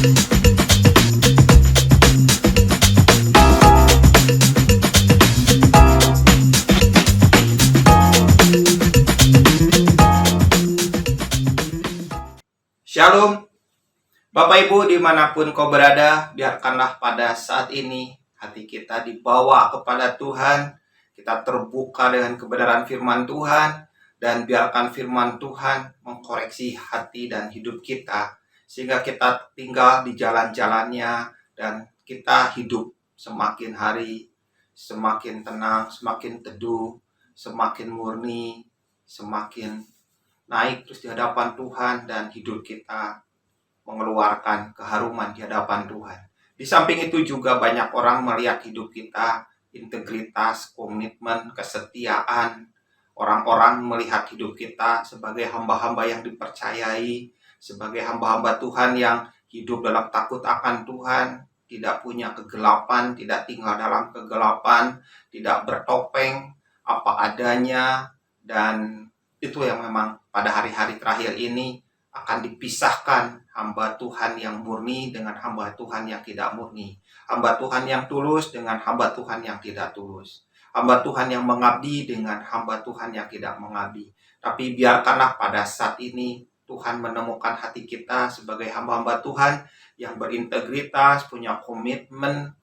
Shalom, Bapak Ibu dimanapun kau berada, biarkanlah pada saat ini hati kita dibawa kepada Tuhan, kita terbuka dengan kebenaran firman Tuhan, dan biarkan firman Tuhan mengkoreksi hati dan hidup kita, sehingga kita tinggal di jalan-jalannya, dan kita hidup semakin hari, semakin tenang, semakin teduh, semakin murni, semakin naik terus di hadapan Tuhan, dan hidup kita mengeluarkan keharuman di hadapan Tuhan. Di samping itu juga banyak orang melihat hidup kita, integritas, komitmen, kesetiaan. Orang-orang melihat hidup kita sebagai hamba-hamba yang dipercayai, sebagai hamba-hamba Tuhan yang hidup dalam takut akan Tuhan, tidak punya kegelapan, tidak tinggal dalam kegelapan, tidak bertopeng, apa adanya, dan itu yang memang pada hari-hari terakhir ini akan dipisahkan hamba Tuhan yang murni dengan hamba Tuhan yang tidak murni. Hamba Tuhan yang tulus dengan hamba Tuhan yang tidak tulus. Hamba Tuhan yang mengabdi dengan hamba Tuhan yang tidak mengabdi. Tapi biarkanlah pada saat ini Tuhan menemukan hati kita sebagai hamba-hamba Tuhan yang berintegritas, punya komitmen,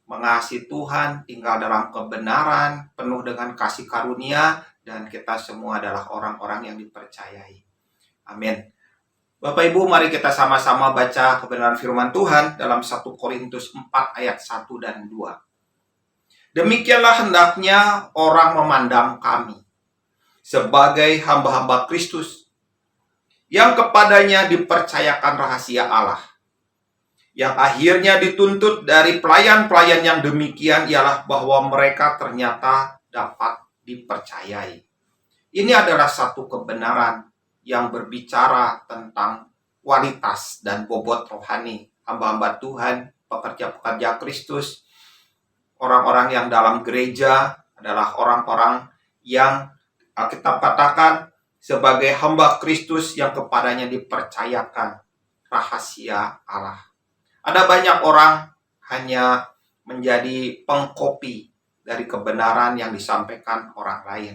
mengasihi Tuhan, tinggal dalam kebenaran, penuh dengan kasih karunia, dan kita semua adalah orang-orang yang dipercayai. Amin. Bapak Ibu, mari kita sama-sama baca kebenaran firman Tuhan dalam 1 Korintus 4 ayat 1 dan 2. Demikianlah hendaknya orang memandang kami sebagai hamba-hamba Kristus, yang kepadanya dipercayakan rahasia Allah. Yang akhirnya dituntut dari pelayan-pelayan yang demikian ialah bahwa mereka ternyata dapat dipercayai. Ini adalah satu kebenaran yang berbicara tentang kualitas dan bobot rohani hamba-hamba Tuhan, pekerja-pekerja Kristus. Orang-orang yang dalam gereja adalah orang-orang yang kita katakan sebagai hamba Kristus yang kepadanya dipercayakan rahasia Allah. Ada banyak orang hanya menjadi pengkopi dari kebenaran yang disampaikan orang lain.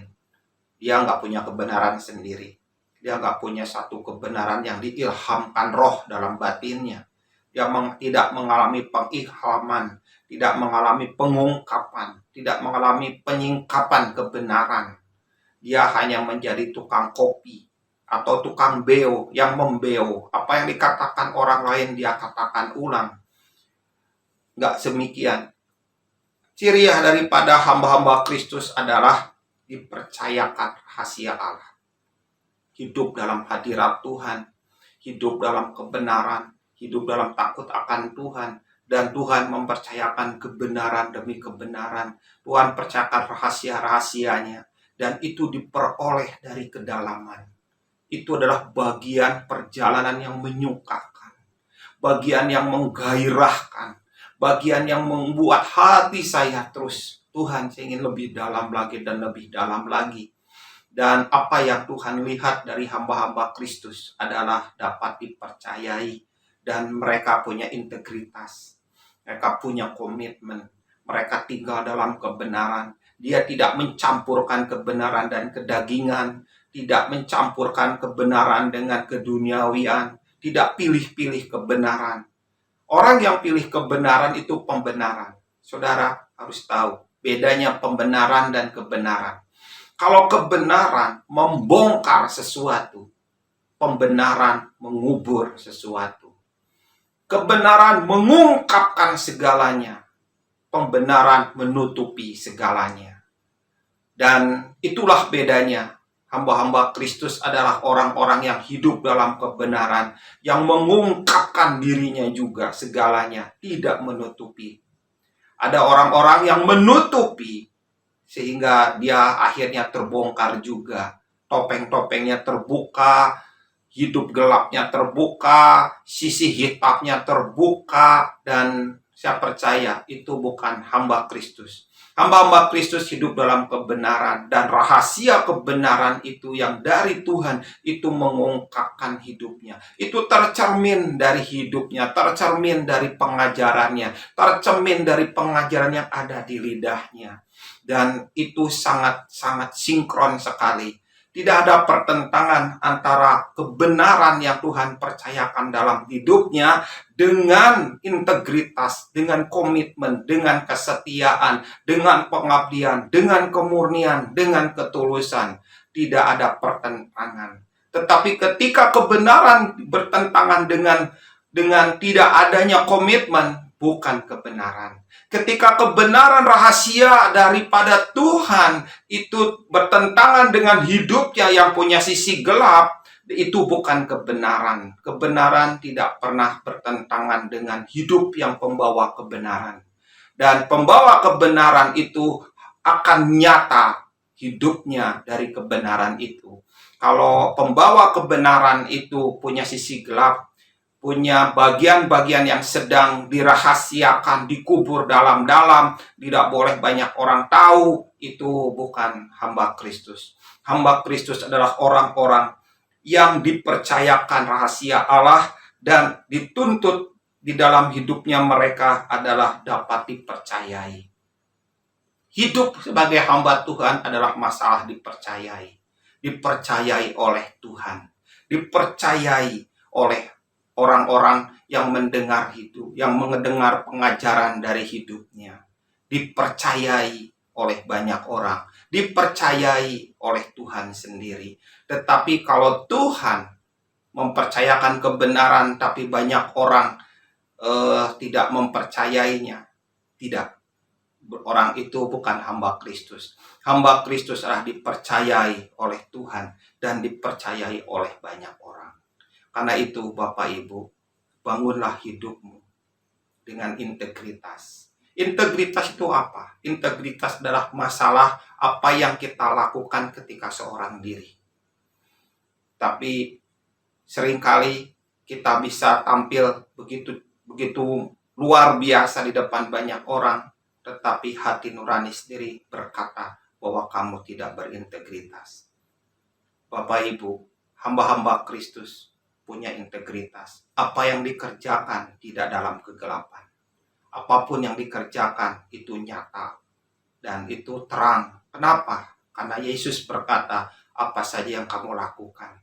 Dia nggak punya kebenaran sendiri. Dia nggak punya satu kebenaran yang diilhamkan roh dalam batinnya. Dia tidak mengalami pengilhaman, tidak mengalami pengungkapan, tidak mengalami penyingkapan kebenaran. Dia hanya menjadi tukang kopi atau tukang beo yang membeo. Apa yang dikatakan orang lain dia katakan ulang. Nggak semikian. Ciri daripada hamba-hamba Kristus adalah dipercayakan rahasia Allah. Hidup dalam hadirat Tuhan, hidup dalam kebenaran, hidup dalam takut akan Tuhan, dan Tuhan mempercayakan kebenaran demi kebenaran. Tuhan percayakan rahasia-rahasianya, dan itu diperoleh dari kedalaman. Itu adalah bagian perjalanan yang menyukakan, bagian yang menggairahkan, bagian yang membuat hati saya terus, Tuhan, saya ingin lebih dalam lagi dan lebih dalam lagi. Dan apa yang Tuhan lihat dari hamba-hamba Kristus adalah dapat dipercayai, dan mereka punya integritas, mereka punya komitmen, mereka tinggal dalam kebenaran. Dia tidak mencampurkan kebenaran dan kedagingan, tidak mencampurkan kebenaran dengan keduniawian, tidak pilih-pilih kebenaran. Orang yang pilih kebenaran itu pembenaran. Saudara harus tahu bedanya pembenaran dan kebenaran. Kalau kebenaran membongkar sesuatu, pembenaran mengubur sesuatu. Kebenaran mengungkapkan segalanya, pembenaran menutupi segalanya. Dan itulah bedanya. Hamba-hamba Kristus adalah orang-orang yang hidup dalam kebenaran, yang mengungkapkan dirinya juga segalanya, tidak menutupi. Ada orang-orang yang menutupi, sehingga dia akhirnya terbongkar juga. Topeng-topengnya terbuka, hidup gelapnya terbuka, sisi hitamnya terbuka, dan saya percaya itu bukan hamba Kristus. Hamba-hamba Kristus hidup dalam kebenaran, dan rahasia kebenaran itu yang dari Tuhan itu mengungkapkan hidupnya. Itu tercermin dari hidupnya, tercermin dari pengajarannya, tercermin dari pengajaran yang ada di lidahnya. Dan itu sangat-sangat sinkron sekali. Tidak ada pertentangan antara kebenaran yang Tuhan percayakan dalam hidupnya dengan integritas, dengan komitmen, dengan kesetiaan, dengan pengabdian, dengan kemurnian, dengan ketulusan. Tidak ada pertentangan. Tetapi ketika kebenaran bertentangan dengan tidak adanya komitmen, bukan kebenaran. Ketika kebenaran rahasia daripada Tuhan itu bertentangan dengan hidupnya yang punya sisi gelap, itu bukan kebenaran. Kebenaran tidak pernah bertentangan dengan hidup yang pembawa kebenaran. Dan pembawa kebenaran itu akan nyata hidupnya dari kebenaran itu. Kalau pembawa kebenaran itu punya sisi gelap, punya bagian-bagian yang sedang dirahasiakan, dikubur dalam-dalam, tidak boleh banyak orang tahu, itu bukan hamba Kristus. Hamba Kristus adalah orang-orang yang dipercayakan rahasia Allah dan dituntut di dalam hidupnya mereka adalah dapat dipercayai. Hidup sebagai hamba Tuhan adalah masalah dipercayai. Dipercayai oleh Tuhan. Dipercayai oleh orang-orang yang mendengar hidup, yang mendengar pengajaran dari hidupnya. Dipercayai oleh banyak orang, dipercayai oleh Tuhan sendiri. Tetapi kalau Tuhan mempercayakan kebenaran tapi banyak orang tidak mempercayainya, tidak. Orang itu bukan hamba Kristus. Hamba Kristus adalah dipercayai oleh Tuhan dan dipercayai oleh banyak orang. Karena itu Bapak Ibu, bangunlah hidupmu dengan integritas. Integritas itu apa? Integritas adalah masalah apa yang kita lakukan ketika seorang diri. Tapi seringkali kita bisa tampil begitu luar biasa di depan banyak orang, tetapi hati nurani sendiri berkata bahwa kamu tidak berintegritas. Bapak Ibu, hamba-hamba Kristus punya integritas. Apa yang dikerjakan tidak dalam kegelapan. Apapun yang dikerjakan itu nyata dan itu terang. Kenapa? Karena Yesus berkata, apa saja yang kamu lakukan,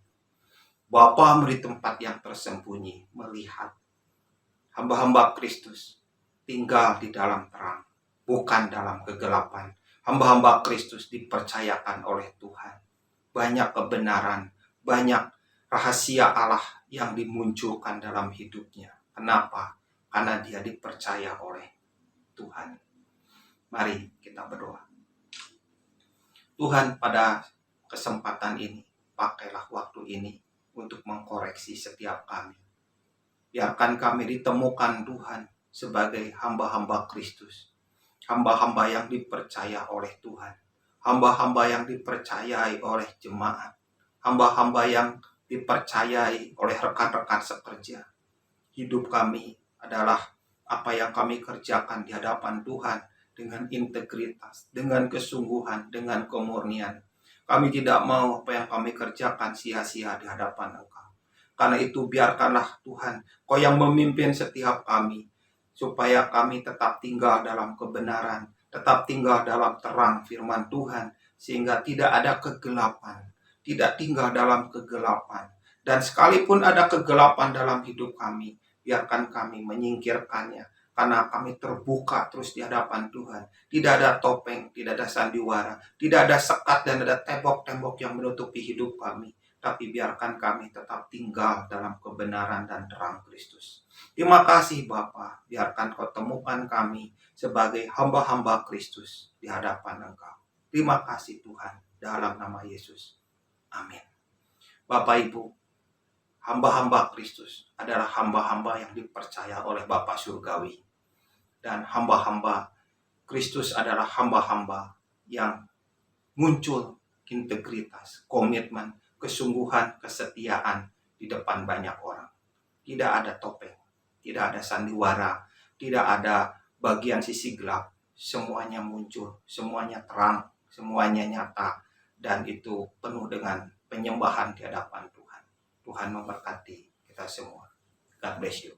Bapamu di tempat yang tersembunyi melihat. Hamba-hamba Kristus tinggal di dalam terang, bukan dalam kegelapan. Hamba-hamba Kristus dipercayakan oleh Tuhan. Banyak kebenaran, banyak rahasia Allah yang dimunculkan dalam hidupnya. Kenapa? Karena dia dipercaya oleh Tuhan. Mari kita berdoa. Tuhan, pada kesempatan ini, pakailah waktu ini untuk mengkoreksi setiap kami. Biarkan kami ditemukan Tuhan sebagai hamba-hamba Kristus. Hamba-hamba yang dipercaya oleh Tuhan. Hamba-hamba yang dipercayai oleh jemaat. Hamba-hamba yang dipercayai oleh rekan-rekan sekerja. Hidup kami adalah apa yang kami kerjakan di hadapan Tuhan dengan integritas, dengan kesungguhan, dengan kemurnian. Kami tidak mau apa yang kami kerjakan sia-sia di hadapan Engkau. Karena itu biarkanlah Tuhan, Kau yang memimpin setiap kami, supaya kami tetap tinggal dalam kebenaran, tetap tinggal dalam terang firman Tuhan, sehingga tidak ada kegelapan. Tidak tinggal dalam kegelapan. Dan sekalipun ada kegelapan dalam hidup kami, biarkan kami menyingkirkannya. Karena kami terbuka terus di hadapan Tuhan. Tidak ada topeng, tidak ada sandiwara, tidak ada sekat dan ada tembok-tembok yang menutupi hidup kami. Tapi biarkan kami tetap tinggal dalam kebenaran dan terang Kristus. Terima kasih Bapa, biarkan Kau temukan kami sebagai hamba-hamba Kristus di hadapan Engkau. Terima kasih Tuhan, dalam nama Yesus. Amin. Bapak Ibu, hamba-hamba Kristus adalah hamba-hamba yang dipercaya oleh Bapa Surgawi. Dan hamba-hamba Kristus adalah hamba-hamba yang muncul integritas, komitmen, kesungguhan, kesetiaan di depan banyak orang. Tidak ada topeng, tidak ada sandiwara, tidak ada bagian sisi gelap. Semuanya muncul, semuanya terang, semuanya nyata, dan itu penuh dengan penyembahan di hadapan Tuhan. Tuhan memberkati kita semua. God bless you.